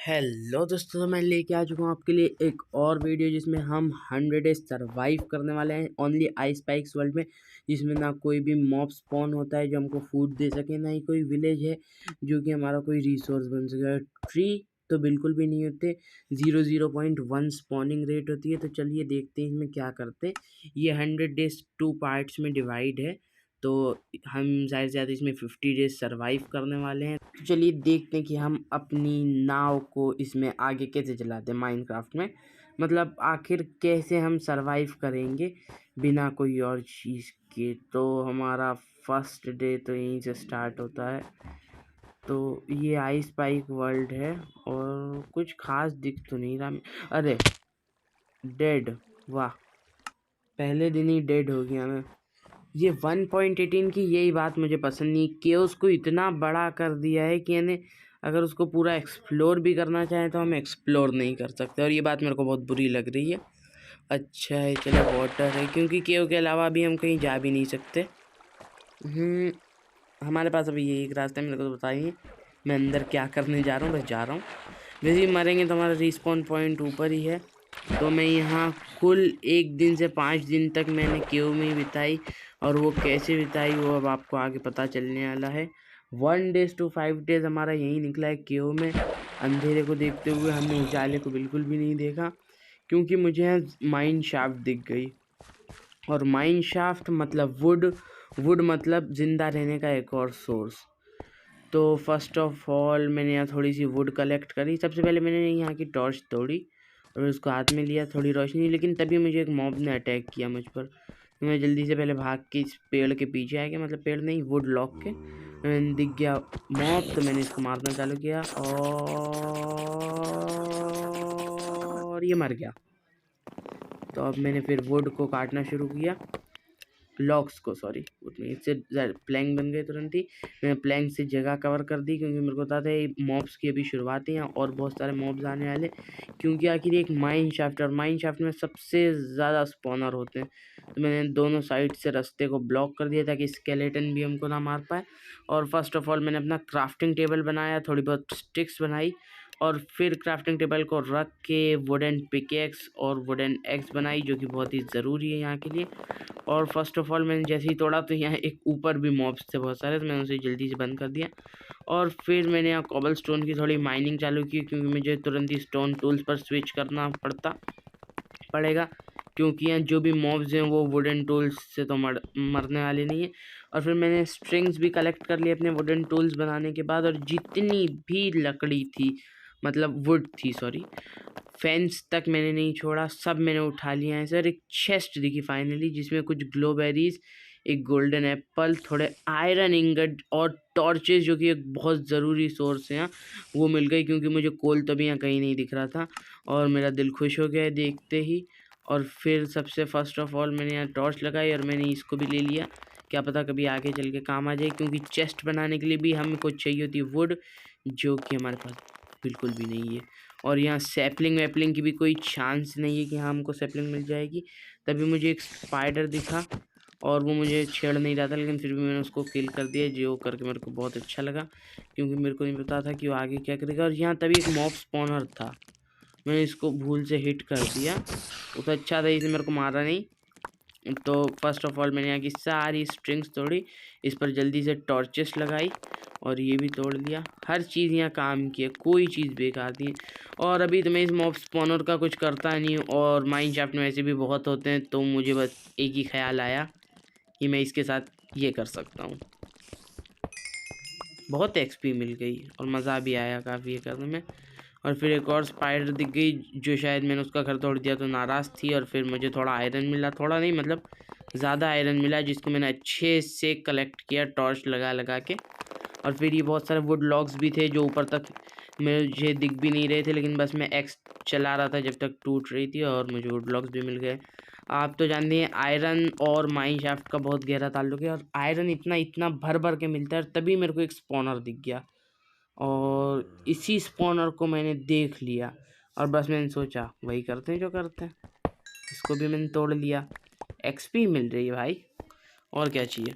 Hello दोस्तों, तो मैं लेके आ चुका हूँ आपके लिए एक और वीडियो जिसमें हम 100 डेज सर्वाइव करने वाले हैं ओनली आइस स्पाइक्स वर्ल्ड में। जिसमें ना कोई भी मॉब स्पॉन होता है जो हमको फूड दे सके, ना ही कोई विलेज है जो कि हमारा कोई रिसोर्स बन सके। ट्री तो बिल्कुल भी नहीं होते, 0.1 स्पॉनिंग रेट होती है। तो चलिए देखते हैं इसमें क्या करते हैं। ये 100 डेज 2 पार्ट्स में डिवाइड है, तो हम ज़्यादा से ज़्यादा इसमें 50 डेज सर्वाइव करने वाले हैं। तो चलिए देखते हैं कि हम अपनी नाव को इसमें आगे कैसे चलाते हैं माइनक्राफ्ट में। मतलब आखिर कैसे हम सरवाइव करेंगे बिना कोई और चीज़ के। तो हमारा फर्स्ट डे तो यहीं से स्टार्ट होता है। तो ये आइस स्पाइक वर्ल्ड है और कुछ खास दिख तो नहीं रहा। अरे डेड, वाह, पहले दिन ही डेड हो गया मैं। ये 1.18 की यही बात मुझे पसंद नहीं कि उसको इतना बड़ा कर दिया है कि यानी अगर उसको पूरा एक्सप्लोर भी करना चाहें तो हम एक्सप्लोर नहीं कर सकते, और ये बात मेरे को बहुत बुरी लग रही है। अच्छा है, चलो वाटर है, क्योंकि केव के अलावा भी हम कहीं जा भी नहीं सकते। हमारे पास अभी ये एक रास्ता है, मेरे को तो बताइए मैं अंदर क्या करने जा रहा हूँ। बस जा रहा हूँ, वैसे ही मरेंगे तो हमारा रिस्पॉन पॉइंट ऊपर ही है। तो मैं यहाँ कुल 1 दिन से 5 दिन तक मैंने केव में ही बिताई, और वो कैसे बिताई वो अब आपको आगे पता चलने वाला है। 1 डेज to 5 डेज हमारा यही निकला है केव में। अंधेरे को देखते हुए हमने उजाले को बिल्कुल भी नहीं देखा, क्योंकि मुझे यहाँ माइन शाफ्ट दिख गई। और माइन शाफ्ट मतलब वुड मतलब ज़िंदा रहने का एक और सोर्स। तो फर्स्ट ऑफ ऑल मैंने यहाँ थोड़ी सी वुड कलेक्ट करी। सबसे पहले मैंने यहाँ की टॉर्च तोड़ी और उसको हाथ में लिया, थोड़ी रोशनी। लेकिन तभी मुझे एक मॉब ने अटैक किया मुझ पर। तो मैं जल्दी से पहले भाग के इस पेड़ के पीछे आ गया, मतलब पेड़ नहीं, वुड लॉक के। मैंने दिख गया मॉब, तो मैंने इसको मारना चालू किया और ये मर गया। तो अब मैंने फिर वुड को काटना शुरू किया, लॉक्स को, सॉरी इससे प्लैंक बन गए तुरंत ही। मैंने प्लैंक से जगह कवर कर दी, क्योंकि मेरे को पता था ये मॉब्स की अभी शुरुआत है और बहुत सारे मॉब्स आने वाले, क्योंकि आखिर एक माइन शाफ्ट और माइन शाफ्ट में सबसे ज़्यादा स्पॉनर होते हैं। तो मैंने दोनों साइड से रास्ते को ब्लॉक कर दिया ताकि स्केलेटन भी हमको ना मार पाए। और फर्स्ट ऑफ ऑल मैंने अपना क्राफ्टिंग टेबल बनाया, थोड़ी बहुत स्टिक्स बनाई, और फिर क्राफ्टिंग टेबल को रख के वुडन पिकेक्स और वुडन एक्स बनाई, जो कि बहुत ही ज़रूरी है यहाँ के लिए। और फर्स्ट ऑफ ऑल मैंने जैसे ही तोड़ा तो यहाँ एक ऊपर भी मॉब्स थे बहुत सारे, तो मैंने उसे जल्दी से बंद कर दिया। और फिर मैंने यहाँ कॉबल स्टोन की थोड़ी माइनिंग चालू की, क्योंकि मुझे तुरंत ही स्टोन टूल्स पर स्विच करना पड़ेगा, क्योंकि यहाँ जो भी मॉब्स हैं वो वुडन टूल्स से तो मरने वाले नहीं है। और फिर मैंने स्ट्रिंग्स भी कलेक्ट कर लिए अपने वुडन टूल्स बनाने के बाद, और जितनी भी लकड़ी थी, मतलब वुड थी, सॉरी, फेंस तक मैंने नहीं छोड़ा, सब मैंने उठा लिया है सर। एक चेस्ट दिखी फाइनली जिसमें कुछ ग्लोबेरीज, एक गोल्डन एप्पल, थोड़े आयरन इंगट और टॉर्चेस, जो कि एक बहुत ज़रूरी सोर्स है यहाँ, वो मिल गई, क्योंकि मुझे कोल तो भी यहाँ कहीं नहीं दिख रहा था। और मेरा दिल खुश हो गया देखते ही। और फिर सबसे फर्स्ट ऑफ ऑल मैंने यहाँ टॉर्च लगाई और मैंने इसको भी ले लिया, क्या पता कभी आगे चल के काम आ जाए, क्योंकि चेस्ट बनाने के लिए भी हमें कुछ चाहिए होती है वुड, जो कि हमारे पास बिल्कुल भी नहीं है। और यहाँ सैपलिंग वैपलिंग की भी कोई चांस नहीं है कि हाँ हमको सैपलिंग मिल जाएगी। तभी मुझे एक स्पाइडर दिखा और वो मुझे छेड़ नहीं रहा था, लेकिन फिर भी मैंने उसको किल कर दिया, जो करके मेरे को बहुत अच्छा लगा, क्योंकि मेरे को नहीं पता था कि वो आगे क्या करेगा। और यहाँ तभी एक मॉब स्पॉनर था, मैंने इसको भूल से हिट कर दिया। वो तो अच्छा था, इसे मेरे को मारा नहीं। तो फर्स्ट ऑफ ऑल मैंने यहाँ की सारी स्ट्रिंग्स तोड़ी, इस पर जल्दी से टॉर्चेस लगाई और ये भी तोड़ लिया। हर चीज़ यहाँ काम की है, कोई चीज़ बेकार नहीं है। और अभी तो मैं इस मॉब स्पॉनर का कुछ करता नहीं हूँ, और माइनक्राफ्ट में ऐसे भी बहुत होते हैं, तो मुझे बस एक ही ख्याल आया कि मैं इसके साथ ये कर सकता हूँ। बहुत एक्सपी मिल गई और मज़ा भी आया काफ़ी ये करने में। और फिर एक और स्पाइडर दिख गई, जो शायद मैंने उसका घर तोड़ दिया तो नाराज़ थी। और फिर मुझे थोड़ा आयरन मिला, थोड़ा नहीं मतलब ज़्यादा आयरन मिला, जिसको मैंने अच्छे से कलेक्ट किया टॉर्च लगा लगा के। और फिर ये बहुत सारे वुड लॉग्स भी थे जो ऊपर तक मुझे दिख भी नहीं रहे थे, लेकिन बस मैं एक्स चला रहा था जब तक टूट रही थी, और मुझे वुड लॉग्स भी मिल गए। आप तो जानते हैं आयरन और माइन शाफ्ट का बहुत गहरा ताल्लुक है, और आयरन इतना इतना भर भर के मिलता है। तभी मेरे को एक स्पॉनर दिख गया और इसी स्पॉनर को मैंने देख लिया, और बस मैंने सोचा वही करते हैं जो करते हैं। इसको भी मैंने तोड़ लिया, एक्सपी मिल रही है भाई, और क्या चाहिए।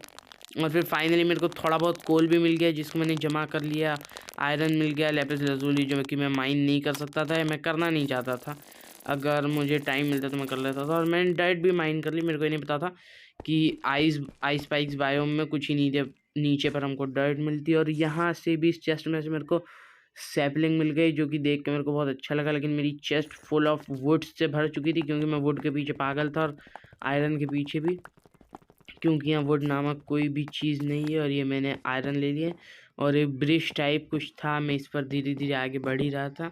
और फिर फाइनली मेरे को थोड़ा बहुत कोल भी मिल गया, जिसको मैंने जमा कर लिया आयरन मिल गया, लैपिस lazuli जो कि मैं माइन नहीं कर सकता था या मैं करना नहीं चाहता था। अगर मुझे टाइम मिलता तो मैं कर लेता था। और मैंने डायरेक्ट भी माइन कर ली, मेरे को ये नहीं पता था कि आइस स्पाइक्स बायोम में कुछ ही नहीं थे, नीचे पर हमको डायरेक्ट मिलती है। और यहाँ से भी इस चेस्ट में से मेरे को सैपलिंग मिल गई, जो कि देख के मेरे को बहुत अच्छा लगा। लेकिन मेरी chest full of would say भर चुकी थी, क्योंकि मैं वुड के पीछे पागल था और आयरन के पीछे भी, क्योंकि यहाँ वुड नामक कोई भी चीज़ नहीं है। और ये मैंने आयरन ले लिए और एक ब्रिज टाइप कुछ था, मैं इस पर धीरे धीरे आगे बढ़ ही रहा था,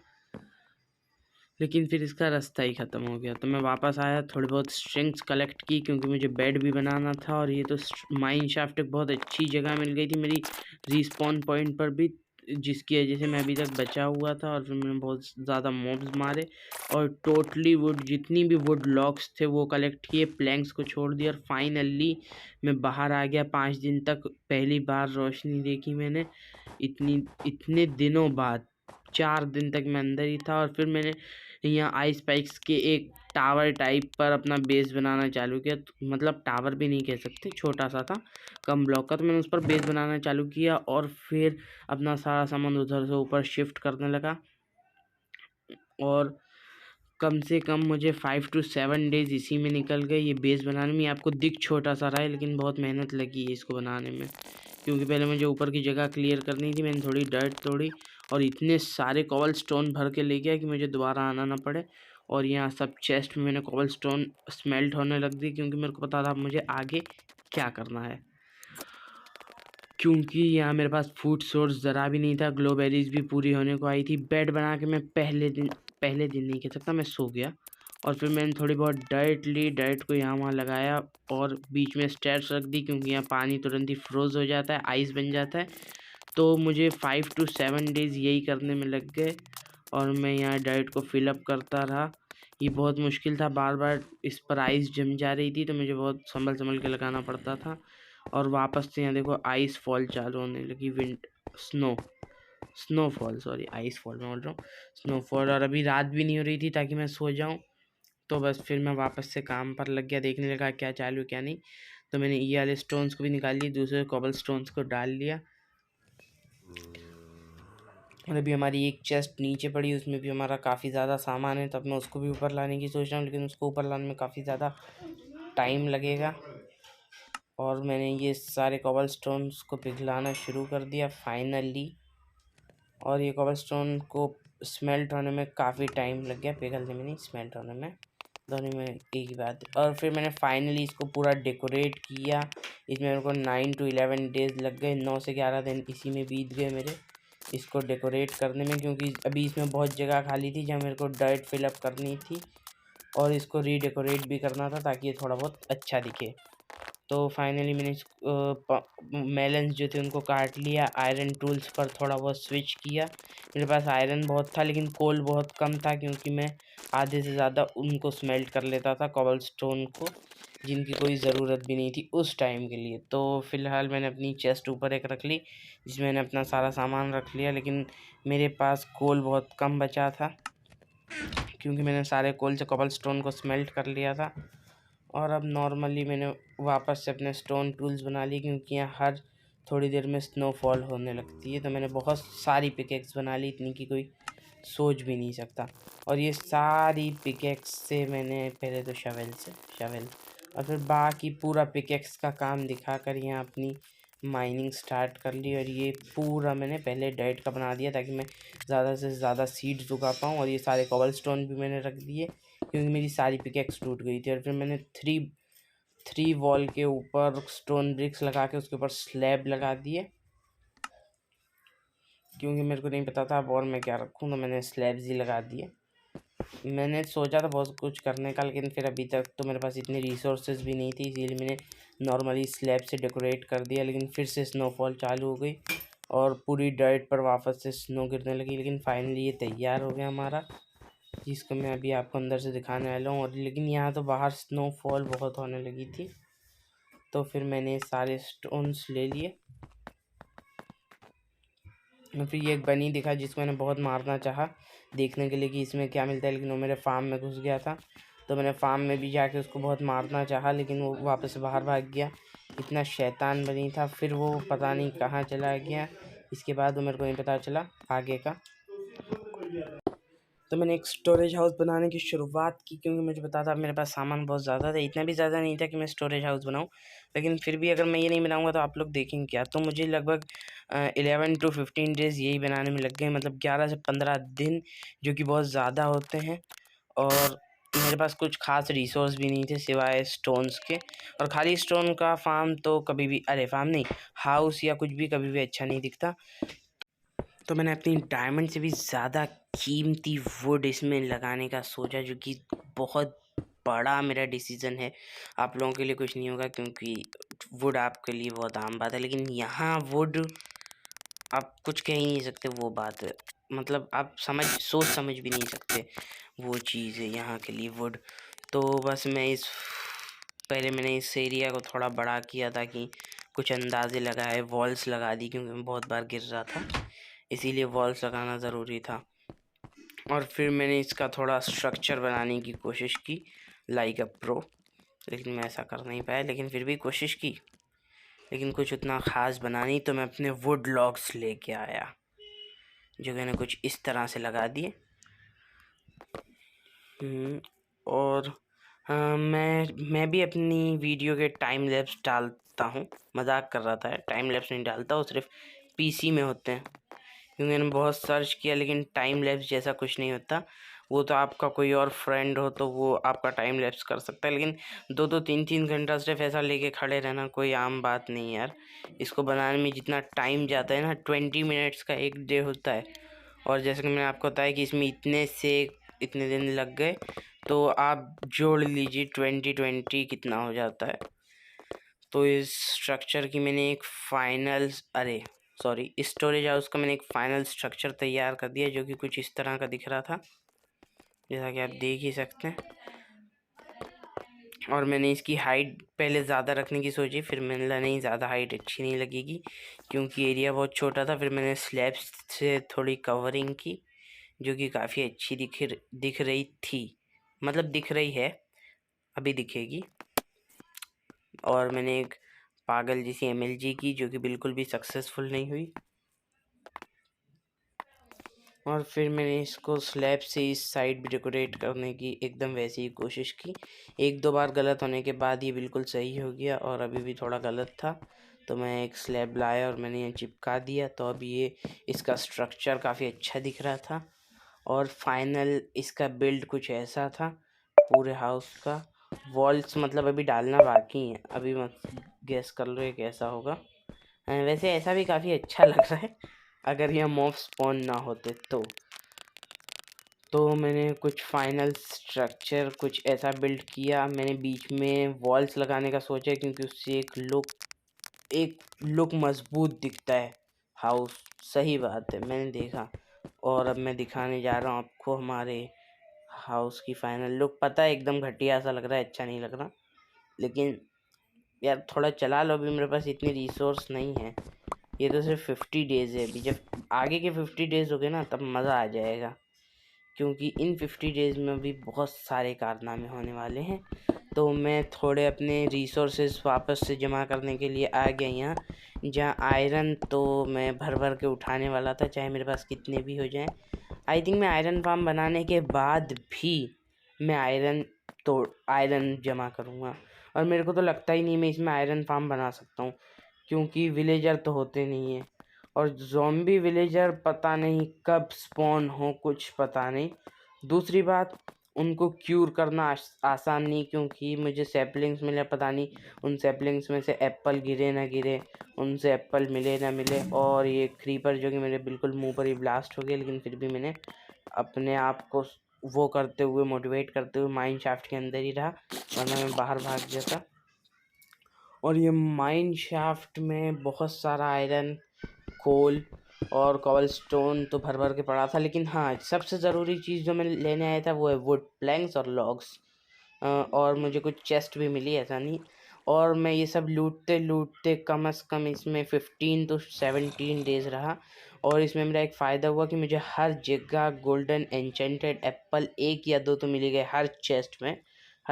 लेकिन फिर इसका रास्ता ही ख़त्म हो गया। तो मैं वापस आया, थोड़ी बहुत स्ट्रिंग्स कलेक्ट की, क्योंकि मुझे बेड भी बनाना था। और ये तो माइन शाफ्ट एक बहुत अच्छी जगह मिल गई थी मेरी रिस्पॉन पॉइंट पर भी, जिसकी वजह से मैं अभी तक बचा हुआ था। और फिर मैंने बहुत ज़्यादा मॉब्स मारे और टोटली वुड, जितनी भी वुड लॉक्स थे वो कलेक्ट किए, प्लैंक्स को छोड़ दिया। और फाइनली मैं बाहर आ गया। 5 दिन तक पहली बार रोशनी देखी मैंने, इतने दिनों बाद। 4 दिन तक मैं अंदर ही था। और फिर मैंने यहाँ आइस स्पाइक्स के एक टावर टाइप पर अपना बेस बनाना चालू किया। मतलब टावर भी नहीं कह सकते, छोटा सा था, कम ब्लॉक का। तो मैंने उस पर बेस बनाना चालू किया और फिर अपना सारा सामान उधर से ऊपर शिफ्ट करने लगा। और कम से कम मुझे 5 to 7 डेज़ इसी में निकल गए ये बेस बनाने में। आपको दिख छोटा सा रहा है, लेकिन बहुत मेहनत लगी है इसको बनाने में, क्योंकि पहले मुझे ऊपर की जगह क्लियर करनी थी। मैंने थोड़ी डर्ट तोड़ी और इतने सारे कॉबल स्टोन भर के ले गया कि मुझे दोबारा आना ना पड़े। और यहाँ सब चेस्ट में मैंने कॉबल स्टोन स्मेल्ट होने लग दी, क्योंकि मेरे को पता था मुझे आगे क्या करना है। क्योंकि यहाँ मेरे पास फूड सोर्स ज़रा भी नहीं था, ग्लोबेरीज भी पूरी होने को आई थी। बेड बना के मैं पहले दिन नहीं कह सकता, मैं सो गया। और फिर मैंने थोड़ी बहुत डाइट ली, डाइट को यहाँ वहाँ लगाया और बीच में स्टेयर्स रख दी, क्योंकि यहाँ पानी तुरंत ही फ्रोज हो जाता है, आइस बन जाता है। तो मुझे 5 to 7 डेज़ यही करने में लग गए और मैं यहाँ डाइट को फिलअप करता रहा। ये बहुत मुश्किल था, बार बार इस पर आइस जम जा रही थी, तो मुझे बहुत संभल के लगाना पड़ता था। और वापस से यहाँ देखो आइस फॉल चालू होने लगी, स्नोफॉल, सॉरी आइस फॉल मैं बोल रहा हूँ, स्नोफॉल। और अभी रात भी नहीं हो रही थी ताकि मैं सो जाऊँ। तो बस फिर मैं वापस से काम पर लग गया, देखने लगा क्या चालू क्या नहीं। तो मैंने ये वाले स्टोन्स को भी निकाल लिए, दूसरे कॉबल स्टोन्स को डाल लिया। और अभी हमारी एक चेस्ट नीचे पड़ी, उसमें भी हमारा काफ़ी ज़्यादा सामान है, तब मैं उसको भी ऊपर लाने की सोच रहा हूँ, लेकिन उसको ऊपर लाने में काफ़ी ज़्यादा टाइम लगेगा। और मैंने ये सारे कॉबल स्टोन्स को पिघलाना शुरू कर दिया फाइनली। और ये कॉबल स्टोन को स्मेल्ट होने में काफ़ी टाइम लग गया, पिघलने में नहीं, स्मेल्ट होने में, दोनों में एक ही बात। और फिर मैंने फाइनली इसको पूरा डेकोरेट किया। इसमें मेरे को 9 to 11 डेज़ लग गए, 9 से 11 दिन इसी में बीत गए मेरे इसको डेकोरेट करने में, क्योंकि अभी इसमें बहुत जगह खाली थी जहाँ मेरे को डाइट फिलअप करनी थी और इसको रीडेकोरेट भी करना था ताकि ये थोड़ा बहुत अच्छा दिखे। तो फाइनली मैंने मेलन्स जो थे उनको काट लिया, आयरन टूल्स पर थोड़ा बहुत स्विच किया। मेरे पास आयरन बहुत था लेकिन कोल बहुत कम था, क्योंकि मैं आधे से ज़्यादा उनको स्मेल्ट कर लेता था, कॉबल स्टोन को, जिनकी कोई ज़रूरत भी नहीं थी उस टाइम के लिए। तो फ़िलहाल मैंने अपनी चेस्ट ऊपर एक रख ली, जिसमें मैंने अपना सारा सामान रख लिया, लेकिन मेरे पास कोल बहुत कम बचा था, क्योंकि मैंने सारे कोल से कॉबल स्टोन को स्मेल्ट कर लिया था। और अब नॉर्मली मैंने वापस से अपने स्टोन टूल्स बना लिए, क्योंकि यहाँ हर थोड़ी देर में स्नोफॉल होने लगती है। तो मैंने बहुत सारी पिकेक्स बना ली, इतनी कि कोई सोच भी नहीं सकता। और ये सारी पिकेक्स से मैंने पहले तो शवेल और फिर बाकी पूरा पिकेक्स का काम दिखाकर यहाँ अपनी माइनिंग स्टार्ट कर ली। और ये पूरा मैंने पहले डाइट का बना दिया ताकि मैं ज़्यादा से ज़्यादा सीड्स उगा पाऊँ। और ये सारे कॉबल स्टोन भी मैंने रख दिए, क्योंकि मेरी सारी पिकेक्स टूट गई थी। और फिर मैंने थ्री वॉल के ऊपर स्टोन ब्रिक्स लगा के उसके ऊपर स्लैब लगा दिए, क्योंकि मेरे को नहीं पता था अब और मैं क्या रखूँ, तो मैंने स्लैब्स ही लगा दिए। मैंने सोचा था बहुत कुछ करने का, लेकिन फिर अभी तक तो मेरे पास इतनी रिसोर्सेज भी नहीं थी, इसीलिए मैंने नॉर्मली स्लैब से डेकोरेट कर दिया। लेकिन फिर से स्नोफॉल चालू हो गई और पूरी डाइट पर वापस से स्नो गिरने लगी। लेकिन फाइनली ये तैयार हो गया हमारा, जिसको मैं अभी आपको अंदर से दिखाने वाला हूँ। और लेकिन यहाँ तो बाहर स्नोफॉल बहुत होने लगी थी, तो फिर मैंने सारे स्टोन्स ले लिए। फिर ये एक बनी दिखा जिसको मैंने बहुत मारना चाहा देखने के लिए कि इसमें क्या मिलता है, लेकिन वो मेरे फार्म में घुस गया था। तो मैंने फार्म में भी जाके उसको बहुत मारना चाहा, लेकिन वो वापस बाहर भाग गया, इतना शैतान बनी था। फिर वो पता नहीं कहाँ चला गया, इसके बाद वो मेरे को नहीं पता चला आगे का। तो मैंने एक स्टोरेज हाउस बनाने की शुरुआत की, क्योंकि मुझे पता था मेरे पास सामान बहुत ज़्यादा था। इतना भी ज़्यादा नहीं था कि मैं स्टोरेज हाउस बनाऊं, लेकिन फिर भी अगर मैं ये नहीं बनाऊंगा तो आप लोग देखेंगे क्या। तो मुझे लगभग 11 to 15 डेज़ यही बनाने में लग गए, मतलब 11 से 15 दिन, जो कि बहुत ज़्यादा होते हैं। और मेरे पास कुछ खास रिसोर्स भी नहीं थे सिवाय स्टोन्स के, और खाली स्टोन का फार्म तो कभी भी, अरे फार्म नहीं, हाउस या कुछ भी कभी भी अच्छा नहीं दिखता। तो मैंने अपनी डायमंड से भी ज़्यादा कीमती वुड इसमें लगाने का सोचा, जो कि बहुत बड़ा मेरा डिसीज़न है। आप लोगों के लिए कुछ नहीं होगा, क्योंकि वुड आपके लिए बहुत आम बात है, लेकिन यहाँ वुड आप कुछ कह ही नहीं सकते। वो बात है, मतलब आप सोच समझ भी नहीं सकते वो चीज़ है यहाँ के लिए वुड। तो बस पहले मैंने इस एरिया को थोड़ा बड़ा किया ताकि कुछ अंदाज़े लगाए, वॉल्स लगा दी, क्योंकि मैं बहुत बार गिर रहा था, इसीलिए वॉल्स लगाना ज़रूरी था। और फिर मैंने इसका थोड़ा स्ट्रक्चर बनाने की कोशिश की लाइक अ प्रो, लेकिन मैं ऐसा कर नहीं पाया, लेकिन फिर भी कोशिश की, लेकिन कुछ उतना ख़ास बना नहीं। तो मैं अपने वुड लॉग्स लेके आया, जो मैंने कुछ इस तरह से लगा दिए। और मैं भी अपनी वीडियो के टाइम लैप्स डालता हूँ, मजाक कर रहा था, टाइम लैप्स नहीं डालता, वो सिर्फ पीसी में होते हैं, क्योंकि मैंने बहुत सर्च किया, लेकिन टाइम लैप्स जैसा कुछ नहीं होता। वो तो आपका कोई और फ्रेंड हो तो वो आपका टाइम लैप्स कर सकता है, लेकिन 2-3 घंटा सिर्फ ऐसा लेके खड़े रहना कोई आम बात नहीं है यार। इसको बनाने में जितना टाइम जाता है ना, 20 मिनट्स का एक डे होता है। और जैसे कि मैंने आपको बताया कि इसमें इतने दिन लग गए, तो आप जोड़ लीजिए 20 कितना हो जाता है। तो इस स्ट्रक्चर की मैंने एक स्टोरेज हाउस का मैंने एक फाइनल स्ट्रक्चर तैयार कर दिया, जो कि कुछ इस तरह का दिख रहा था, जैसा कि आप देख ही सकते हैं। और मैंने इसकी हाइट पहले ज़्यादा रखने की सोची, फिर मैंने लगा नहीं, ज़्यादा हाइट अच्छी नहीं लगेगी, क्योंकि एरिया बहुत छोटा था। फिर मैंने स्लैब्स से थोड़ी कवरिंग की, जो कि काफ़ी अच्छी दिख रही थी, मतलब दिख रही है, अभी दिखेगी। और मैंने एक पागल जैसी एमएलजी की, जो कि बिल्कुल भी सक्सेसफुल नहीं हुई। और फिर मैंने इसको स्लैब से इस साइड भी डेकोरेट करने की एकदम वैसी ही कोशिश की। 1-2 बार गलत होने के बाद ये बिल्कुल सही हो गया, और अभी भी थोड़ा गलत था, तो मैं एक स्लैब लाया और मैंने ये चिपका दिया। तो अब ये इसका स्ट्रक्चर काफ़ी अच्छा दिख रहा था। और फाइनल इसका बिल्ड कुछ ऐसा था पूरे हाउस का। वॉल्स मतलब अभी डालना बाकी है, अभी मत गेस कर लो ये कैसा होगा। वैसे ऐसा भी काफ़ी अच्छा लग रहा है, अगर ये मॉब स्पॉन ना होते तो मैंने कुछ फाइनल स्ट्रक्चर कुछ ऐसा बिल्ड किया। मैंने बीच में वॉल्स लगाने का सोचा, क्योंकि उससे एक लुक मजबूत दिखता है हाउस। सही बात है, मैंने देखा। और अब मैं दिखाने जा रहा हूँ आपको हमारे हाउस की फाइनल लुक। पता है एकदम घटिया सा लग रहा है, अच्छा नहीं लग रहा, लेकिन यार थोड़ा चला लो, अभी मेरे पास इतनी रिसोर्स नहीं है। ये तो सिर्फ 50 डेज़ है, अभी जब आगे के 50 डेज़ हो गए ना तब मज़ा आ जाएगा, क्योंकि इन 50 डेज़ में भी बहुत सारे कारनामे होने वाले हैं। तो मैं थोड़े अपने रिसोर्सेज वापस से जमा करने के लिए आ गया यहाँ, जहाँ आयरन तो मैं भर भर के उठाने वाला था, चाहे मेरे पास कितने भी हो जाएं। आई थिंक मैं आयरन फार्म बनाने के बाद भी मैं आयरन जमा करूँगा, और मेरे को तो लगता ही नहीं मैं इसमें आयरन फार्म बना सकता हूँ, क्योंकि विलेजर तो होते नहीं हैं, और ज़ॉम्बी विलेजर पता नहीं कब स्पॉन हो, कुछ पता नहीं। दूसरी बात, उनको क्यूर करना आसान नहीं, क्योंकि मुझे सैपलिंग्स मिले, पता नहीं उन सैपलिंग्स में से एप्पल गिरे ना गिरे, उनसे एप्पल मिले ना मिले। और ये क्रीपर जो कि मेरे बिल्कुल मुंह पर ही ब्लास्ट हो गया, लेकिन फिर भी मैंने अपने आप को वो करते हुए मोटिवेट करते हुए माइन शाफ्ट के अंदर ही रहा, वरना मैं बाहर भाग जाता। और ये माइन शाफ्ट में बहुत सारा आयरन, कोल और कॉबलस्टोन तो भर भर के पड़ा था, लेकिन हाँ सबसे ज़रूरी चीज़ जो मैं लेने आया था वो है वुड प्लैंक्स और लॉग्स। और मुझे कुछ चेस्ट भी मिली, ऐसा नहीं। और मैं ये सब लूटते लूटते कम से कम इसमें 15 to 17 डेज़ रहा, और इसमें मेरा एक फ़ायदा हुआ कि मुझे हर जगह गोल्डन एन्चेंटेड एप्पल 1 या 2 तो मिल गए, हर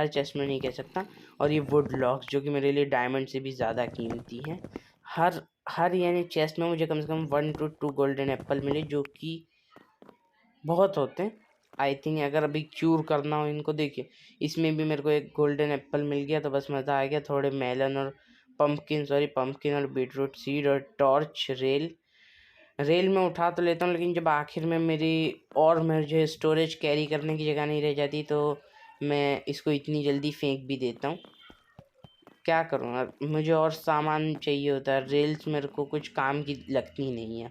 चेस्ट में नहीं कह सकता। और ये वुड लॉक्स जो कि मेरे लिए डायमंड से भी ज़्यादा कीमती हैं। हर हर यानी चेस्ट में मुझे कम से कम 1 to 2 गोल्डन एप्पल मिले, जो कि बहुत होते हैं। आई थिंक अगर अभी क्यूर करना हो इनको, देखिए इसमें भी मेरे को एक गोल्डन एप्पल मिल गया तो बस मज़ा आ गया। थोड़े मेलन और पंपकिन और बीटरूट सीड और टॉर्च रेल में उठा तो लेता हूँ, लेकिन जब आखिर में मुझे स्टोरेज कैरी करने की जगह नहीं रह जाती तो मैं इसको इतनी जल्दी फेंक भी देता हूँ। क्या करूँ यार, मुझे और सामान चाहिए होता है, रेल्स मेरे को कुछ काम की लगती नहीं है।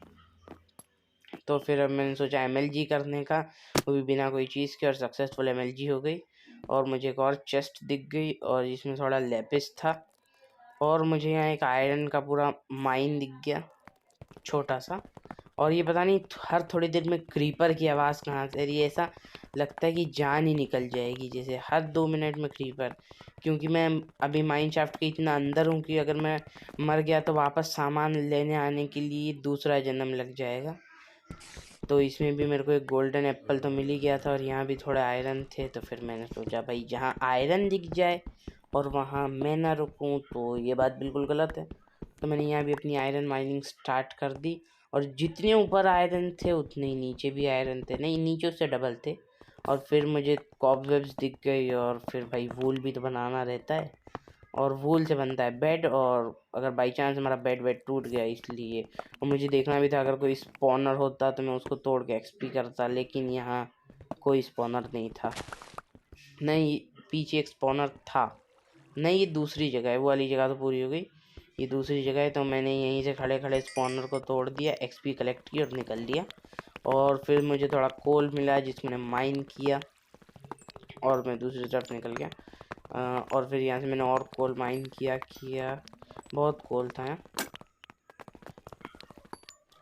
तो फिर अब मैंने सोचा MLG करने का, वो भी बिना कोई चीज़ के, और सक्सेसफुल MLG हो गई। और मुझे एक और चेस्ट दिख गई और इसमें थोड़ा लेपिस था, और मुझे यहाँ एक आयरन का पूरा माइन दिख गया छोटा सा। और ये पता नहीं हर थोड़ी देर में क्रीपर की आवाज़ कहाँ से आ रही है, ऐसा लगता है कि जान ही निकल जाएगी जैसे हर 2 मिनट में क्रीपर। क्योंकि मैं अभी माइन शाफ्ट के इतना अंदर हूँ कि अगर मैं मर गया तो वापस सामान लेने आने के लिए दूसरा जन्म लग जाएगा। तो इसमें भी मेरे को एक गोल्डन एप्पल तो मिल ही गया था, और यहाँ भी थोड़े आयरन थे, तो फिर मैंने सोचा भाई जहाँ आयरन दिख जाए और वहाँ मैं ना रुकूँ तो ये बात बिल्कुल गलत है। तो मैंने यहाँ भी अपनी आयरन माइनिंग स्टार्ट कर दी, और जितने ऊपर आयरन थे उतने ही नीचे भी आयरन थे, नहीं नीचे उससे डबल थे। और फिर मुझे कॉबवेब्स दिख गई, और फिर भाई वूल भी तो बनाना रहता है, और वूल से बनता है बेड। और अगर बाई चांस हमारा बेड टूट गया इसलिए, और मुझे देखना भी था अगर कोई स्पॉनर होता तो मैं उसको तोड़ के एक्सपी करता, लेकिन यहाँ कोई स्पॉनर नहीं था। नहीं, पीछे एक स्पॉनर था, नहीं ये दूसरी जगह है, वो वाली जगह तो पूरी हो गई, ये दूसरी जगह है। तो मैंने यहीं से खड़े खड़े स्पॉनर को तोड़ दिया, एक्सपी कलेक्ट की और निकल लिया। और फिर मुझे थोड़ा कोल मिला जिसमें मैंने माइन किया, और मैं दूसरी तरफ निकल गया। और फिर यहाँ से मैंने और कोल माइन किया, बहुत कोल था यहाँ।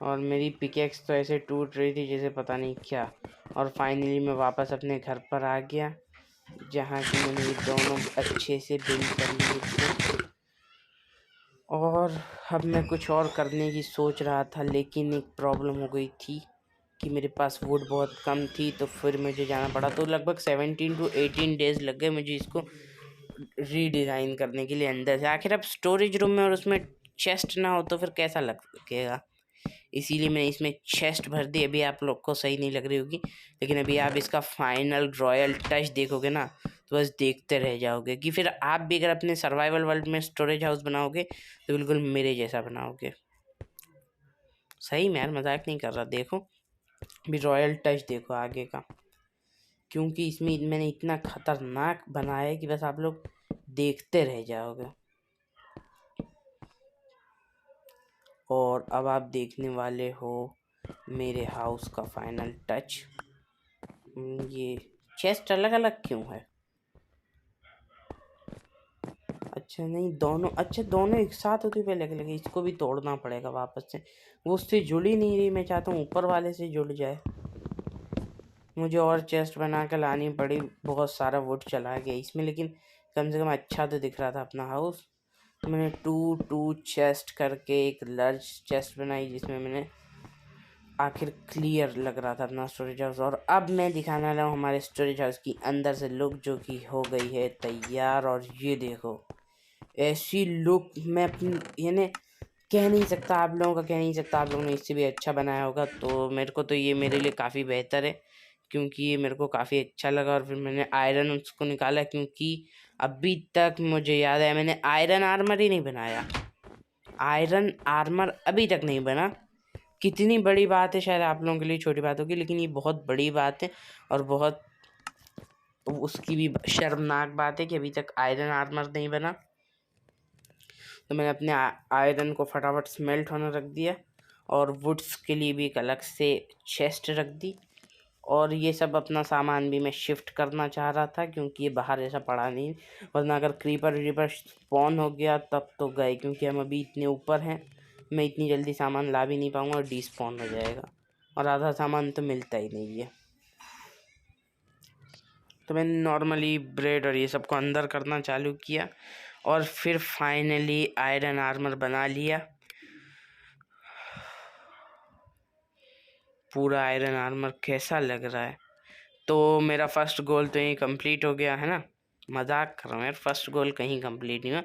और मेरी पिकेक्स तो ऐसे टूट रही थी जैसे पता नहीं क्या। और फाइनली मैं वापस अपने घर पर आ गया, जहाँ की मैंने ये दोनों अच्छे से बिल्ड कर लिए थे। और अब मैं कुछ और करने की सोच रहा था, लेकिन एक प्रॉब्लम हो गई थी कि मेरे पास वुड बहुत कम थी, तो फिर मुझे जाना पड़ा। तो लगभग 17 to 18 डेज़ लग गए मुझे इसको रीडिज़ाइन करने के लिए अंदर से। आखिर अब स्टोरेज रूम में और उसमें चेस्ट ना हो तो फिर कैसा लगेगा, इसीलिए मैं इसमें चेस्ट भर दी। अभी आप लोग को सही नहीं लग रही होगी, लेकिन अभी आप इसका फाइनल रॉयल टच देखोगे ना तो बस देखते रह जाओगे कि फिर आप भी अगर अपने सर्वाइवल वर्ल्ड में स्टोरेज हाउस बनाओगे तो बिल्कुल मेरे जैसा बनाओगे। सही में यार, मजाक नहीं कर रहा। देखो अभी रॉयल टच देखो आगे का, क्योंकि इसमें मैंने इतना खतरनाक बनाया है कि बस आप लोग देखते रह जाओगे। और अब आप देखने वाले हो मेरे हाउस का फाइनल टच। ये चेस्ट अलग अलग क्यों है? अच्छा नहीं, दोनों एक साथ होती पहले अलग अलग, इसको भी तोड़ना पड़ेगा वापस से, वो उससे जुड़ ही नहीं रही। मैं चाहता हूँ ऊपर वाले से जुड़ जाए। मुझे और चेस्ट बना कर लानी पड़ी, बहुत सारा वुड चला गया इसमें, लेकिन कम से कम अच्छा तो दिख रहा था अपना हाउस। तो मैंने 2 चेस्ट करके एक लार्ज चेस्ट बनाई, जिसमें मैंने आखिर क्लियर लग रहा था अपना स्टोरेज हाउस। और अब मैं दिखाने वाला हूँ हमारे स्टोरेज हाउस की अंदर से लुक, जो कि हो गई है तैयार। और ये देखो ऐसी लुक मैं अपनी यानी कह नहीं सकता, आप लोगों का कह नहीं सकता, आप लोगों ने इससे भी अच्छा बनाया होगा। तो मेरे को तो ये मेरे लिए काफ़ी बेहतर है, क्योंकि ये मेरे को काफ़ी अच्छा लगा। और फिर मैंने आयरन उसको निकाला, क्योंकि अभी तक मुझे याद है मैंने आयरन आर्मर ही नहीं बनाया, आयरन आर्मर अभी तक नहीं बना। कितनी बड़ी बात है, शायद आप लोगों के लिए छोटी बात होगी, लेकिन ये बहुत बड़ी बात है, और बहुत उसकी भी शर्मनाक बात है कि अभी तक आयरन आर्मर नहीं बना। तो मैंने अपने आयरन को फटाफट स्मेल्ट होने रख दिया, और वुड्स के लिए भी एक अलग से चेस्ट रख दी। और ये सब अपना सामान भी मैं शिफ्ट करना चाह रहा था, क्योंकि ये बाहर ऐसा पड़ा नहीं, वरना अगर क्रीपर स्पॉन हो गया तब तो गए, क्योंकि हम अभी इतने ऊपर हैं, मैं इतनी जल्दी सामान ला भी नहीं पाऊँगा और डिस्पॉन हो जाएगा, और आधा सामान तो मिलता ही नहीं है। तो मैंने नॉर्मली ब्रेड और ये सब को अंदर करना चालू किया, और फिर फाइनली आयरन आर्मर बना लिया। पूरा आयरन आर्मर कैसा लग रहा है? तो मेरा फर्स्ट गोल तो यही कंप्लीट हो गया है ना, मजाक कर रहा हूँ यार, फर्स्ट गोल कहीं कंप्लीट नहीं हुआ।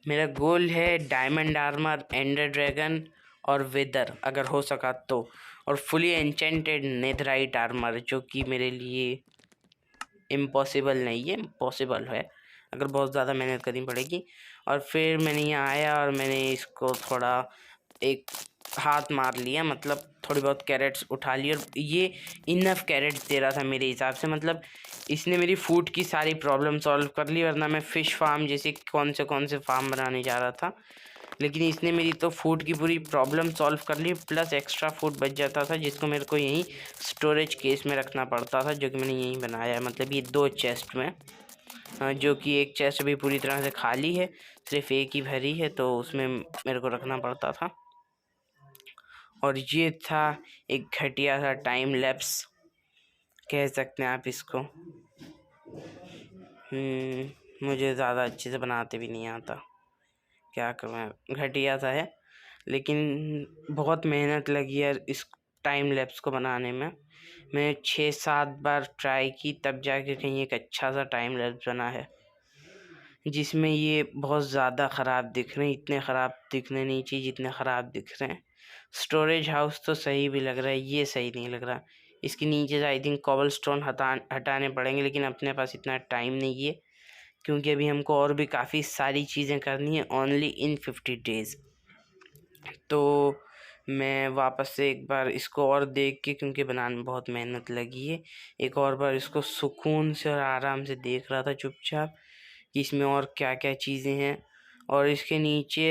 मेरा गोल है डायमंड आर्मर, एंडर ड्रैगन और विदर अगर हो सका तो, और फुली एन्चेंटेड नेथराइट आर्मर, जो कि मेरे लिए इम्पॉसिबल नहीं है, पॉसिबल है अगर बहुत ज़्यादा मेहनत करनी पड़ेगी। और फिर मैंने यहाँ आया और मैंने इसको थोड़ा एक हाथ मार लिया, मतलब थोड़ी बहुत कैरेट्स उठा ली, और ये इनफ कैरेट्स दे रहा था मेरे हिसाब से। मतलब इसने मेरी फूड की सारी प्रॉब्लम सॉल्व कर ली, वरना मैं फ़िश फार्म जैसे कौन से फार्म बनाने जा रहा था, लेकिन इसने मेरी तो फूड की पूरी प्रॉब्लम सॉल्व कर ली, प्लस एक्स्ट्रा फूड बच जाता था जिसको मेरे को यहीं स्टोरेज केस में रखना पड़ता था, जो कि मैंने यहीं बनाया है। मतलब ये 2 चेस्ट में, जो कि एक चेस्ट अभी पूरी तरह से खाली है, सिर्फ एक ही भरी है, तो उसमें मेरे को रखना पड़ता था। और ये था एक घटिया सा टाइम लैप्स, कह सकते हैं आप इसको। मुझे ज़्यादा अच्छे से बनाते भी नहीं आता, क्या करूँ, घटिया सा है, लेकिन बहुत मेहनत लगी है इस टाइम लैप्स को बनाने में। मैंने 6-7 बार ट्राई की, तब जाके कहीं एक अच्छा सा टाइम लैप्स बना है, जिसमें ये बहुत ज़्यादा ख़राब दिख रहे हैं। इतने ख़राब दिखने नहीं चाहिए जितने ख़राब दिख रहे हैं। स्टोरेज हाउस तो सही भी लग रहा है, ये सही नहीं लग रहा। इसके नीचे से आई थिंक कॉबल स्टोन हटाने पड़ेंगे, लेकिन अपने पास इतना टाइम नहीं है, क्योंकि अभी हमको और भी काफ़ी सारी चीज़ें करनी है ओनली इन 50 डेज़। तो मैं वापस से एक बार इसको और देख के, क्योंकि बनाने में बहुत मेहनत लगी है, एक और बार इसको सुकून से और आराम से देख रहा था चुपचाप कि इसमें और क्या क्या चीज़ें हैं। और इसके नीचे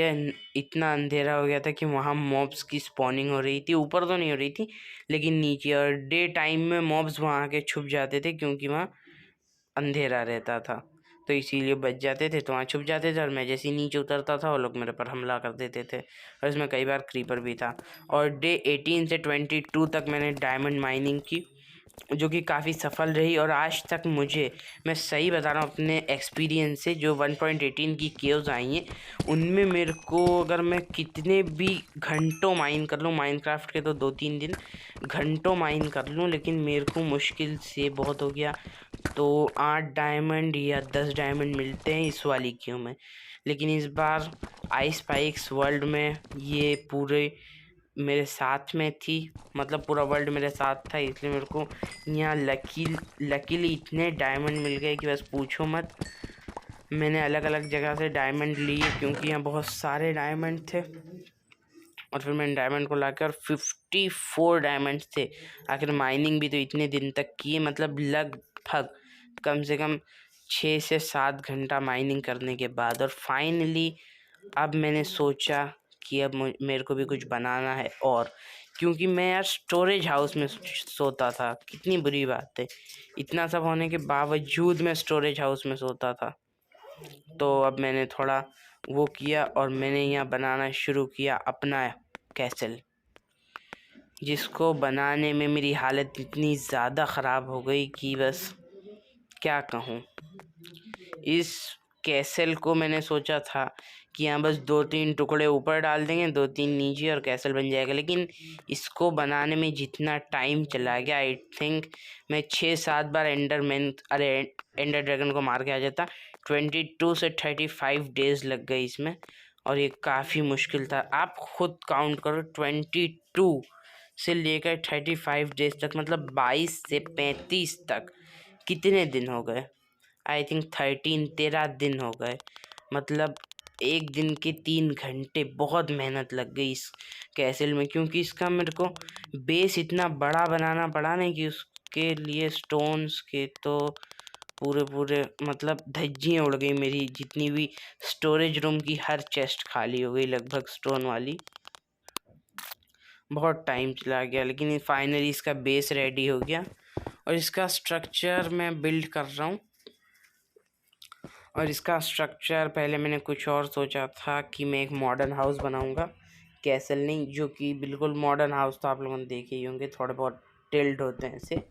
इतना अंधेरा हो गया था कि वहाँ मॉब्स की स्पॉनिंग हो रही थी, ऊपर तो नहीं हो रही थी लेकिन नीचे, और डे टाइम में मॉब्स वहाँ आके छुप जाते थे क्योंकि वहाँ अंधेरा रहता था, तो इसीलिए बच जाते थे, तो वहाँ छुप जाते थे, और मैं जैसे ही नीचे उतरता था वो लोग मेरे पर हमला कर देते थे, और इसमें कई बार क्रीपर भी था। और डे 18 से 22 तक मैंने डायमंड माइनिंग की, जो कि काफ़ी सफल रही। और आज तक मुझे, मैं सही बता रहा हूँ अपने एक्सपीरियंस से, जो 1.18 की केव्स आई हैं उनमें मेरे को, अगर मैं कितने भी घंटों माइन कर लूँ, माइनक्राफ्ट के तो 2-3 दिन घंटों माइन कर लूँ, लेकिन मेरे को मुश्किल से बहुत हो गया तो 8 डायमंड या 10 डायमंड मिलते हैं इस वाली क्यू में। लेकिन इस बार आइस स्पाइक्स वर्ल्ड में ये पूरे मेरे साथ में थी, मतलब पूरा वर्ल्ड मेरे साथ था, इसलिए मेरे को यहाँ लकीली इतने डायमंड मिल गए कि बस पूछो मत। मैंने अलग अलग जगह से डायमंड लिए क्योंकि यहाँ बहुत सारे डायमंड थे, और फिर मैंने डायमंड को लाकर 54 डायमंड थे। आखिर माइनिंग भी तो इतने दिन तक की है, मतलब लगभग कम से कम 6 से 7 घंटा माइनिंग करने के बाद। और फाइनली अब मैंने सोचा कि अब मेरे को भी कुछ बनाना है, और क्योंकि मैं यार स्टोरेज हाउस में सोता था, कितनी बुरी बात है, इतना सब होने के बावजूद मैं स्टोरेज हाउस में सोता था। तो अब मैंने थोड़ा वो किया और मैंने यहाँ बनाना शुरू किया अपना कैसल, जिसको बनाने में मेरी हालत इतनी ज़्यादा ख़राब हो गई कि बस क्या कहूँ। इस कैसल को मैंने सोचा था कि यहाँ बस 2-3 टुकड़े ऊपर डाल देंगे, 2-3 नीचे, और कैसल बन जाएगा, लेकिन इसको बनाने में जितना टाइम चला गया, आई थिंक मैं 6-7 बार एंडर ड्रैगन को मार के आ जाता। 22 से 35 डेज़ लग गए इसमें, और ये काफ़ी मुश्किल था। आप खुद काउंट करो, 22 से लेकर 35 डेज़ तक, मतलब 22 से 35 तक कितने दिन हो गए, आई थिंक 13 दिन हो गए। मतलब एक दिन के 3 घंटे बहुत मेहनत लग गई इस कैसल में, क्योंकि इसका मेरे को बेस इतना बड़ा बनाना पड़ा नहीं कि उसके लिए स्टोन्स के तो पूरे मतलब धज्जियाँ उड़ गई मेरी, जितनी भी स्टोरेज रूम की हर चेस्ट खाली हो गई लगभग स्टोन वाली। बहुत टाइम चला गया, लेकिन फाइनली इसका बेस रेडी हो गया, और इसका स्ट्रक्चर मैं बिल्ड कर रहा हूँ। और इसका स्ट्रक्चर पहले मैंने कुछ और सोचा था कि मैं एक मॉडर्न हाउस बनाऊंगा, कैसल नहीं, जो कि बिल्कुल मॉडर्न हाउस तो आप लोगों ने देखे ही होंगे, थोड़े बहुत टिल्ड होते हैं ऐसे,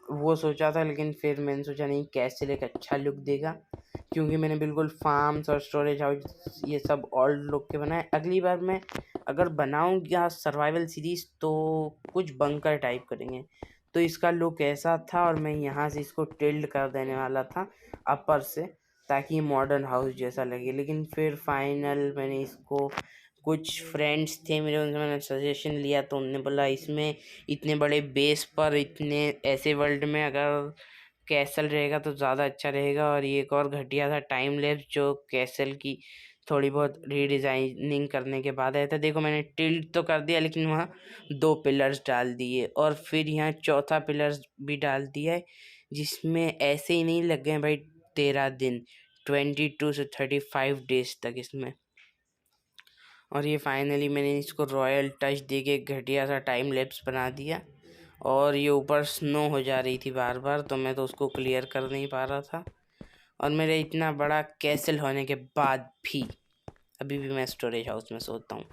वो सोचा था। लेकिन फिर मैंने सोचा नहीं, कैसल एक अच्छा लुक देगा, क्योंकि मैंने बिल्कुल फार्म्स और स्टोरेज हाउस ये सब ओल्ड लुक के बनाए। अगली बार मैं अगर बनाऊँगा सर्वाइवल सीरीज़ तो कुछ बंकर टाइप करेंगे, तो इसका लुक ऐसा था, और मैं यहाँ से इसको टिल्ड कर देने वाला था अपर से, ताकि मॉडर्न हाउस जैसा लगे। लेकिन फिर फाइनल मैंने इसको, कुछ फ्रेंड्स थे मेरे, उनसे मैंने सजेशन लिया तो उनने बोला इसमें इतने बड़े बेस पर इतने ऐसे वर्ल्ड में अगर कैसल रहेगा तो ज़्यादा अच्छा रहेगा। और ये एक और घटिया था टाइम लैप्स जो कैसल की थोड़ी बहुत रीडिज़ाइनिंग करने के बाद आया था। देखो मैंने टिल्ट तो कर दिया लेकिन वहाँ 2 पिलर्स डाल दिए और फिर यहाँ चौथा पिलर्स भी डाल दिया है, जिसमें ऐसे ही नहीं लग गए भाई 13 दिन, 22 से 35 डेज तक इसमें। और ये फाइनली मैंने इसको रॉयल टच दे के घटिया सा टाइम लैप्स बना दिया। और ये ऊपर स्नो हो जा रही थी बार बार, तो मैं तो उसको क्लियर कर नहीं पा रहा था। और मेरे इतना बड़ा कैसल होने के बाद भी अभी भी मैं स्टोरेज हाउस में सोता हूँ।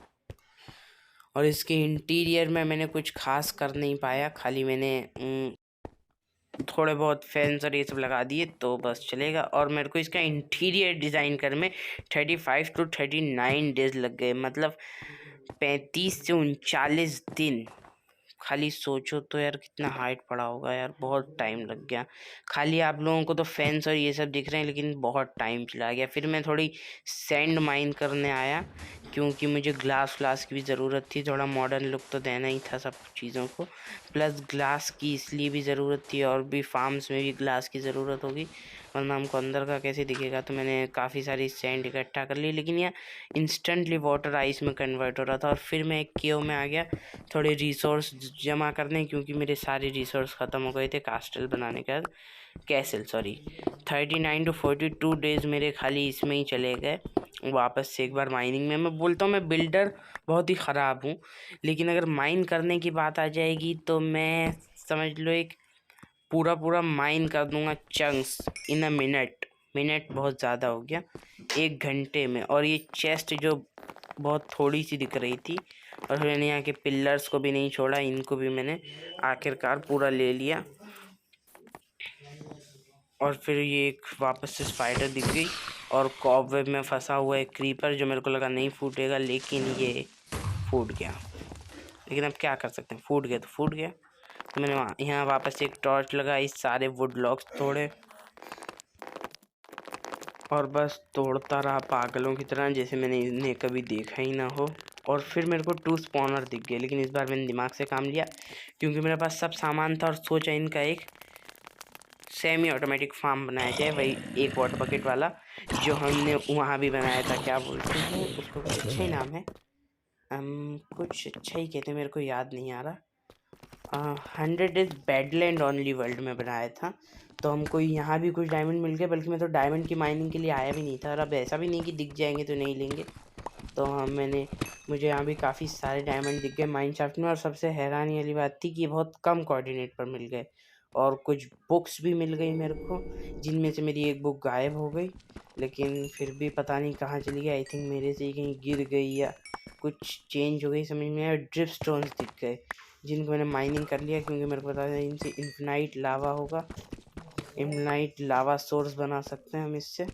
और इसके इंटीरियर में मैंने कुछ खास कर नहीं पाया, खाली मैंने थोड़े बहुत फैंस और ये सब लगा दिए तो बस चलेगा। और मेरे को इसका इंटीरियर डिज़ाइन करने में 35 to 39 डेज लग गए, मतलब 35 से 39 दिन। खाली सोचो तो यार कितना हाइट पड़ा होगा यार, बहुत टाइम लग गया। खाली आप लोगों को तो फैंस और ये सब दिख रहे हैं लेकिन बहुत टाइम चला गया। फिर मैं थोड़ी सैंड माइन करने आया क्योंकि मुझे ग्लास व्लास की भी ज़रूरत थी, थोड़ा मॉडर्न लुक तो देना ही था सब चीज़ों को। प्लस ग्लास की इसलिए भी ज़रूरत थी, और भी फार्म्स में भी ग्लास की ज़रूरत होगी वरना हमको अंदर का कैसे दिखेगा। तो मैंने काफ़ी सारी सैंड इकट्ठा कर ली, लेकिन यह इंस्टेंटली वाटर आइस में कन्वर्ट हो रहा था। और फिर मैं एक केव में आ गया थोड़े रिसोर्स जमा करने, क्योंकि मेरे सारे रिसोर्स ख़त्म हो गए थे कास्टल बनाने के बाद, कैसल सॉरी। 39 to 42 डेज़ मेरे खाली इसमें ही चले गए वापस से एक बार माइनिंग में। मैं बोलता हूँ मैं बिल्डर बहुत ही ख़राब हूँ, लेकिन अगर माइन करने की बात आ जाएगी तो मैं समझ लो एक पूरा माइन कर दूंगा चंक्स इन अ मिनट बहुत ज़्यादा हो गया, 1 घंटे में। और ये चेस्ट जो बहुत थोड़ी सी दिख रही थी, और फिर मैंने यहाँ के पिलर्स को भी नहीं छोड़ा, इनको भी मैंने आखिरकार पूरा ले लिया। और फिर ये एक वापस से स्पाइडर दिख गई और कॉबवेब में फंसा हुआ एक क्रीपर जो मेरे को लगा नहीं फूटेगा, लेकिन ये फूट गया। लेकिन अब क्या कर सकते हैं, फूट गया तो फूट गया। तो मैंने यहाँ वापस एक टॉर्च लगाई, सारे वुड लॉक्स तोड़े और बस तोड़ता रहा पागलों की तरह, जैसे मैंने इन्हें कभी देखा ही ना हो। और फिर मेरे को 2 स्पॉनर दिख गए, लेकिन इस बार मैंने दिमाग से काम लिया क्योंकि मेरे पास सब सामान था और सोचा इनका एक सेमी ऑटोमेटिक फार्म बनाया जाए, वही एक वाटर बकेट वाला जो हमने वहाँ भी बनाया था। क्या बोलते हैं उसको, कुछ अच्छा ही नाम है, कुछ अच्छा ही कहते हैं, मेरे को याद नहीं आ रहा। 100 डेज बैडलैंड ओनली वर्ल्ड में बनाया था। तो हमको यहाँ भी कुछ डायमंड मिल गए, बल्कि मैं तो डायमंड की माइनिंग के लिए आया भी नहीं था। और अब ऐसा भी नहीं कि दिख जाएंगे तो नहीं लेंगे, तो मुझे यहाँ भी काफ़ी सारे डायमंड दिख गए माइनशाफ्ट में। और सबसे हैरानी वाली बात थी कि ये बहुत कम कोऑर्डिनेट पर मिल गए, और कुछ बुक्स भी मिल गई मेरे को, जिनमें से मेरी एक बुक गायब हो गई, लेकिन फिर भी पता नहीं कहाँ चली गई। आई थिंक मेरे से कहीं गिर गई या कुछ चेंज हो गई, समझ में आया। ड्रिप स्टोन्स दिख गए जिनको मैंने माइनिंग कर लिया, क्योंकि मेरे को पता था इनसे इन्फिनाइट लावा होगा, इन्फिनाइट लावा सोर्स बना सकते हैं हम इससे।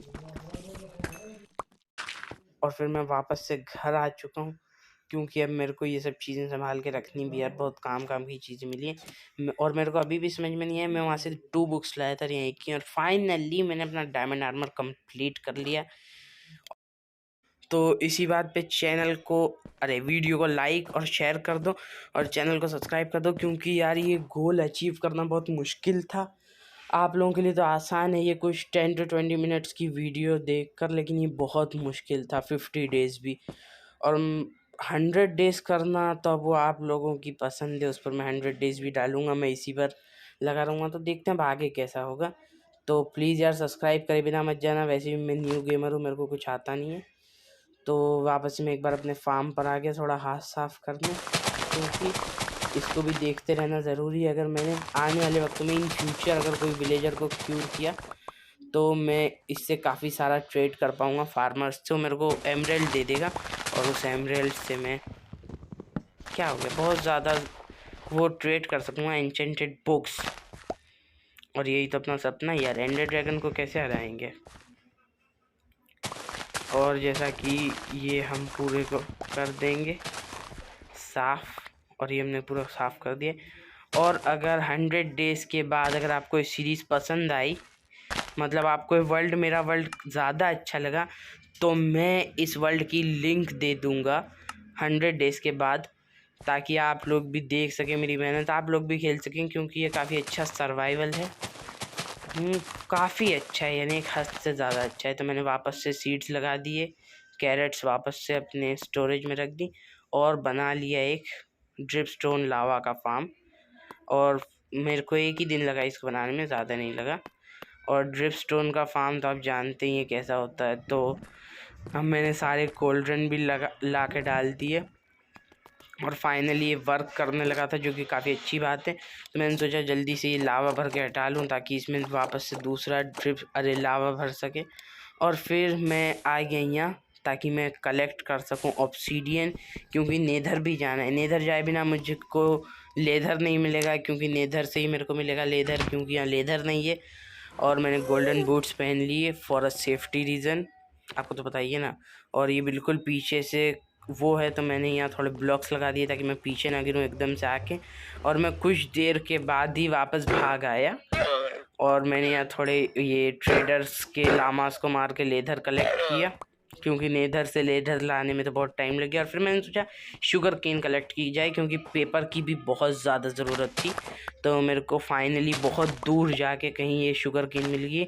और फिर मैं वापस से घर आ चुका हूँ, क्योंकि अब मेरे को ये सब चीज़ें संभाल के रखनी भी यार, बहुत काम की चीज़ें मिली हैं। और मेरे को अभी भी समझ में नहीं है, मैं वहाँ से 2 बुक्स लाया था यहाँ की, और फाइनली मैंने अपना डायमंड आर्मर कंप्लीट कर लिया। तो इसी बात पे वीडियो को लाइक और शेयर कर दो और चैनल को सब्सक्राइब कर दो, क्योंकि यार ये गोल अचीव करना बहुत मुश्किल था। आप लोगों के लिए तो आसान है ये कुछ 10 to 20 मिनट्स की वीडियो देखकर, लेकिन ये बहुत मुश्किल था 50 डेज़ भी। और 100 डेज़ करना तो अब वो आप लोगों की पसंद है, उस पर मैं 100 डेज़ भी डालूँगा, मैं इसी पर लगा रहूँगा। तो देखते हैं अब आगे कैसा होगा। तो प्लीज़ यार सब्सक्राइब करे बिना मत जाना, वैसे भी मैं न्यू गेमर हूँ, मेरे को कुछ आता नहीं है। तो वापस में एक बार अपने फार्म पर आ गया थोड़ा हाथ साफ करने, क्योंकि इसको भी देखते रहना ज़रूरी है। अगर मैंने आने वाले वक्त में इन फ्यूचर अगर कोई विलेजर को क्यूर किया तो मैं इससे काफ़ी सारा ट्रेड कर पाऊँगा फार्मर्स से, मेरे को एमरेल्ड दे देगा, और उस एमरेल्ड से मैं क्या हो गया बहुत ज़्यादा वो ट्रेड कर सकूँगा एन्चेंटेड बुक्स। और यही तो अपना सपना यार, एंडर ड्रैगन को कैसे हराएंगे। और जैसा कि ये हम पूरे को कर देंगे साफ़, और ये हमने पूरा साफ़ कर दिया। और अगर 100 डेज़ के बाद अगर आपको ये सीरीज़ पसंद आई मतलब आपको वर्ल्ड मेरा वर्ल्ड ज़्यादा अच्छा लगा तो मैं इस वर्ल्ड की लिंक दे दूँगा 100 डेज़ के बाद, ताकि आप लोग भी देख सकें मेरी मेहनत, आप लोग भी खेल सकें, क्योंकि ये काफ़ी अच्छा सर्वाइवल है। काफ़ी अच्छा है, यानी एक हद से ज़्यादा अच्छा है। तो मैंने वापस से सीड्स लगा दिए, कैरेट्स वापस से अपने स्टोरेज में रख दी और बना लिया एक ड्रिपस्टोन लावा का फार्म। और मेरे को एक ही दिन लगा इसको बनाने में, ज़्यादा नहीं लगा। और ड्रिपस्टोन का फार्म तो आप जानते ही हैं कैसा होता है। तो अब मैंने सारे कोल्ड्रन भी ला के डाल दिए और फाइनली ये वर्क करने लगा था, जो कि काफ़ी अच्छी बात है। तो मैंने सोचा जल्दी से ये लावा भर के हटा लूँ ताकि इसमें वापस से दूसरा लावा भर सके। और फिर मैं आ गया यहाँ ताकि मैं कलेक्ट कर सकूँ ऑब्सीडियन, क्योंकि नेदर भी जाना है। नेदर जाए बिना मुझको लेदर नहीं मिलेगा, क्योंकि नेदर से ही मेरे को मिलेगा लेदर, क्योंकि यहाँ लेदर नहीं है। और मैंने गोल्डन बूट्स पहन लिए फॉर अ सेफ्टी रीज़न, आपको तो बताइए ना। और ये बिल्कुल पीछे से वो है, तो मैंने यहाँ थोड़े ब्लॉक्स लगा दिए ताकि मैं पीछे ना गिरूँ एकदम से आके। और मैं कुछ देर के बाद ही वापस भाग आया और मैंने यहाँ थोड़े ये ट्रेडर्स के लामास को मार के लेदर कलेक्ट किया, क्योंकि नेदर से लेदर लाने में तो बहुत टाइम लग गया। और फिर मैंने सोचा शुगर केन कलेक्ट की जाए, क्योंकि पेपर की भी बहुत ज़्यादा ज़रूरत थी। तो मेरे को फाइनली बहुत दूर जाके कहीं ये शुगर केन मिल गई।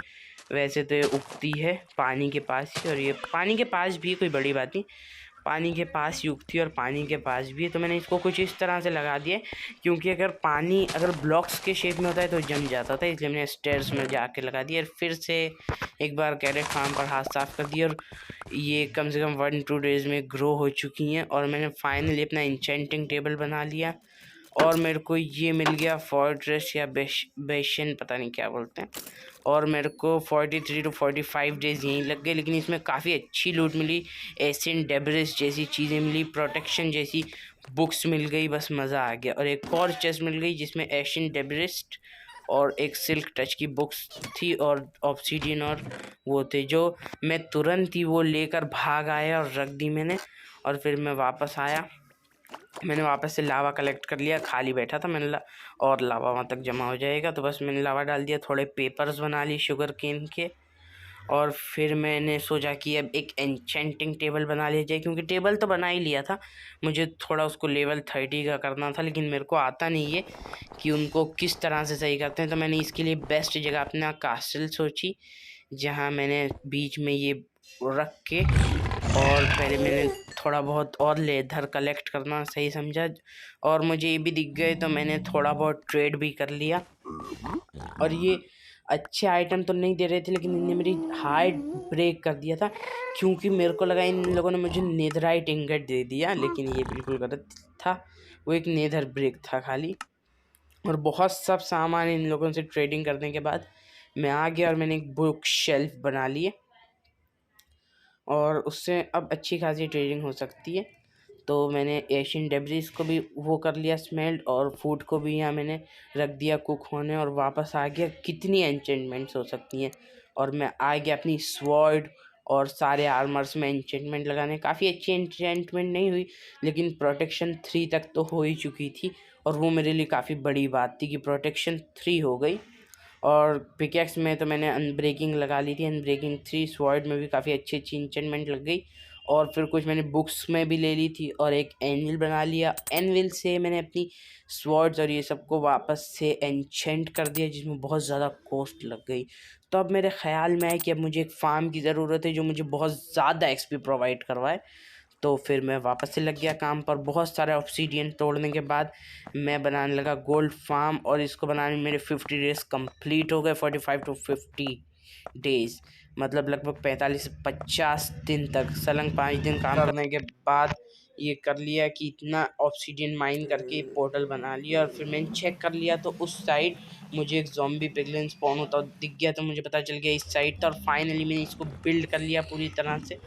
वैसे तो ये उगती है पानी के पास ही, और ये पानी के पास भी कोई बड़ी बात नहीं, पानी के पास ही उगती है और पानी के पास भी है। तो मैंने इसको कुछ इस तरह से लगा दिया, क्योंकि अगर ब्लॉक्स के शेप में होता है तो जम जाता था, इसलिए मैंने स्टेयर्स में जाके लगा दिया। और फिर से एक बार कैरेट फार्म पर हाथ साफ कर दिया, और ये कम से कम 1-2 डेज़ में ग्रो हो चुकी हैं। और मैंने फाइनली अपना इंचेंटिंग टेबल बना लिया और मेरे को ये मिल गया फोर्ट्रेस या बेशन, पता नहीं क्या बोलते हैं। और मेरे को 43 to 45 डेज़ यहीं लग गए, लेकिन इसमें काफ़ी अच्छी लूट मिली। एशियन डेब्रिस जैसी चीज़ें मिली, प्रोटेक्शन जैसी बुक्स मिल गई, बस मज़ा आ गया। और एक और चेस्ट मिल गई जिसमें एशियन डेब्रिस्ट और एक सिल्क टच की बुक्स थी और ऑब्सीडियन और वो थे, जो मैं तुरंत ही वो लेकर भाग आया और रख दी मैंने। और फिर मैं वापस आया, मैंने वापस से लावा कलेक्ट कर लिया, खाली बैठा था मैंने और लावा वहाँ तक जमा हो जाएगा, तो बस मैंने लावा डाल दिया, थोड़े पेपर्स बना लिए शुगर केन के। और फिर मैंने सोचा कि अब एक एन्चेंटिंग टेबल बना लिया जाए, क्योंकि टेबल तो बना ही लिया था, मुझे थोड़ा उसको लेवल 30 का करना था, लेकिन मेरे को आता नहीं है कि उनको किस तरह से सही करते हैं। तो मैंने इसके लिए बेस्ट जगह अपना कास्टल सोची, जहाँ मैंने बीच में ये रख के, और पहले मैंने थोड़ा बहुत और लेदर कलेक्ट करना सही समझा, और मुझे ये भी दिख गए तो मैंने थोड़ा बहुत ट्रेड भी कर लिया। और ये अच्छे आइटम तो नहीं दे रहे थे, लेकिन इनने मेरी हार्ट ब्रेक कर दिया था, क्योंकि मेरे को लगा इन लोगों ने मुझे नेदराइट इंगट दे दिया, लेकिन ये बिल्कुल गलत था, वो एक नेदर ब्रेक था खाली। और बहुत सब सामान इन लोगों से ट्रेडिंग करने के बाद मैं आ गया और मैंने एक बुक शेल्फ बना ली है, और उससे अब अच्छी खासी ट्रेडिंग हो सकती है। तो मैंने एशियन डेब्रिस को भी वो कर लिया स्मेल्ट, और फूड को भी यहाँ मैंने रख दिया कुक होने, और वापस आ गया। कितनी एन्चेंटमेंट्स हो सकती हैं, और मैं आ गया अपनी स्वॉर्ड और सारे आर्मर्स में एन्चेंटमेंट लगाने। काफ़ी अच्छी एन्चेंटमेंट नहीं हुई, लेकिन प्रोटेक्शन 3 तक तो हो ही चुकी थी, और वो मेरे लिए काफ़ी बड़ी बात थी कि प्रोटेक्शन 3 हो गई। और पिकेक्स में तो मैंने अनब्रेकिंग लगा ली थी, अनब्रेकिंग 3। स्वॉर्ड में भी काफ़ी अच्छी एन्चेंटमेंट लग गई, और फिर कुछ मैंने बुक्स में भी ले ली थी, और एक एनविल बना लिया। एनविल से मैंने अपनी स्वॉर्ड्स और ये सबको वापस से एन्चेंट कर दिया, जिसमें बहुत ज़्यादा कॉस्ट लग गई। तो अब मेरे ख्याल में है कि अब मुझे एक फार्म की ज़रूरत है जो मुझे बहुत ज़्यादा एक्सपी प्रोवाइड करवाए। तो फिर मैं वापस से लग गया काम पर। बहुत सारे ऑब्सीडियन तोड़ने के बाद मैं बनाने लगा गोल्ड फार्म, और इसको बनाने में मेरे 50 डेज़ कंप्लीट हो गए। 45 to 50 डेज़, मतलब लगभग 45 से 50 दिन तक सलंग 5 दिन काम करने के बाद ये कर लिया कि इतना ऑब्सीडियन माइन करके पोर्टल बना लिया। और फिर मैंने चेक कर लिया तो उस साइड मुझे एक ज़ॉम्बी पिगलिन स्पॉन होता दिख गया, तो मुझे पता चल गया इस साइड था। और फाइनली मैंने इसको बिल्ड कर लिया पूरी तरह से,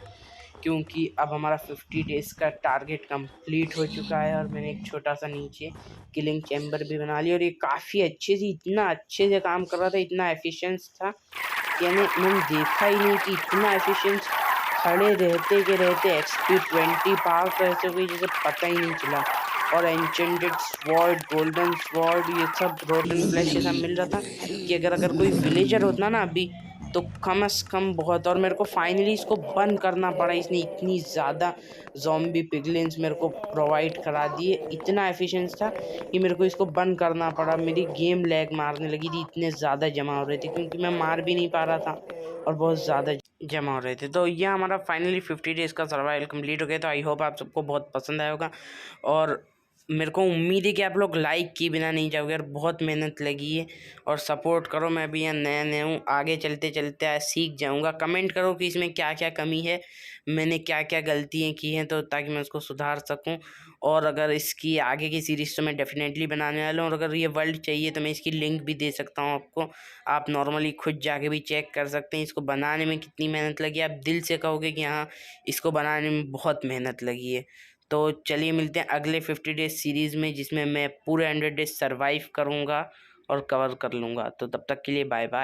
क्योंकि अब हमारा 50 डेज़ का टारगेट कंप्लीट हो चुका है। और मैंने एक छोटा सा नीचे किलिंग चैम्बर भी बना लिया, और ये काफ़ी अच्छे से, इतना अच्छे से काम कर रहा था, इतना एफिशिएंस था, यानी मैंने देखा ही नहीं कि इतना एफिशिएंस खड़े रहते के रहते एक्सपी 20 पावर तो ऐसे हुई जैसे पता ही नहीं चला। और एन्चेंटेड स्वॉर्ड, गोल्डन स्वॉर्ड, ये सब रोटन फ्लैश ये सब मिल रहा था कि अगर कोई विलेजर होता ना अभी, तो कम से कम बहुत। और मेरे को फाइनली इसको बंद करना पड़ा, इसने इतनी ज़्यादा ज़ॉम्बी पिगलिन्स मेरे को प्रोवाइड करा दिए, इतना एफिशिएंट था कि मेरे को इसको बंद करना पड़ा। मेरी गेम लैग मारने लगी थी, इतने ज़्यादा जमा हो रहे थे क्योंकि मैं मार भी नहीं पा रहा था और बहुत ज़्यादा जमा हो रहे थे। तो यह हमारा फाइनली 50 डेज़ का सर्वाइवल कंप्लीट हो गया। तो आई होप आप सबको बहुत पसंद आया होगा और मेरे को उम्मीद है कि आप लोग लाइक किए बिना नहीं जाओगे यार, बहुत मेहनत लगी है और सपोर्ट करो। मैं भी यहाँ नया नया हूँ, आगे चलते चलते सीख जाऊँगा। कमेंट करो कि इसमें क्या क्या कमी है, मैंने क्या क्या गलतियाँ की हैं, तो ताकि मैं उसको सुधार सकूँ। और अगर इसकी आगे की सीरीज़ तो मैं डेफिनेटली बनाने वाला हूँ। और अगर ये वर्ल्ड चाहिए तो मैं इसकी लिंक भी दे सकता हूँ आपको, आप नॉर्मली खुद जाके भी चेक कर सकते हैं इसको बनाने में कितनी मेहनत लगी। आप दिल से कहोगे कि हाँ, इसको बनाने में बहुत मेहनत लगी है। तो चलिए मिलते हैं अगले 50 डेज सीरीज़ में, जिसमें मैं पूरे 100 डेज सर्वाइव करूँगा और कवर कर लूँगा। तो तब तक के लिए बाय बाय।